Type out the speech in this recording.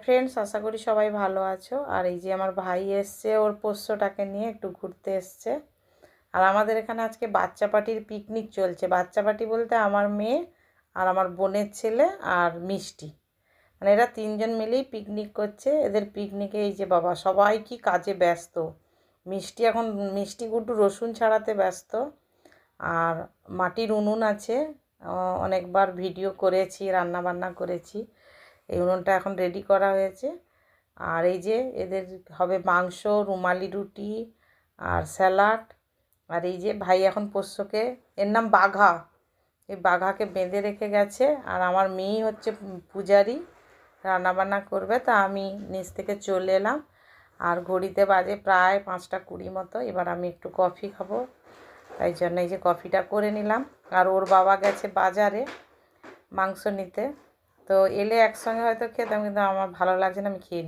Friends, আশা করি সবাই ভালো আছো। আর এই যে আমার ভাই এসছে, ওর পোষ্যটাকে নিয়ে একটু ঘুরতে এসছে। আর আমাদের এখানে আজকে বাচ্চা পার্টির পিকনিক চলছে। বাচ্চা পার্টি বলতে আমার মেয়ে আর আমার বোনের ছেলে আর মিষ্টি, মানে এরা তিনজন মিলেই পিকনিক করছে। এদের পিকনিকে এই যে বাবা সবাই কি কাজে ব্যস্ত। মিষ্টি গুড্ডু রসুন ছাড়াতে ব্যস্ত। আর মাটির উনুন আছে, অনেকবার ভিডিও করেছি, রান্না বান্না করেছি। এই উনুনটা এখন রেডি করা হয়েছে। আর এই যে এদের হবে মাংস, রুমালি রুটি আর স্যালাড। আর এই যে ভাই এখন পোষ্যকে, এর নাম বাঘা, এই বাঘাকে বেঁধে রেখে গেছে। আর আমার মেয়েই হচ্ছে পূজারি, রান্নাবান্না করবে। তা আমি নিচ থেকে চলে এলাম। আর ঘড়িতে বাজে প্রায় 5টা 20 মতো। এবার আমি একটু কফি খাবো, তাই জন্য এই যে কফিটা করে নিলাম। আর ওর বাবা গেছে বাজারে মাংস নিতে। তো এলে একসঙ্গে হয়তো খেতাম, কিন্তু আমার ভালো লাগছে না, আমি খেয়ে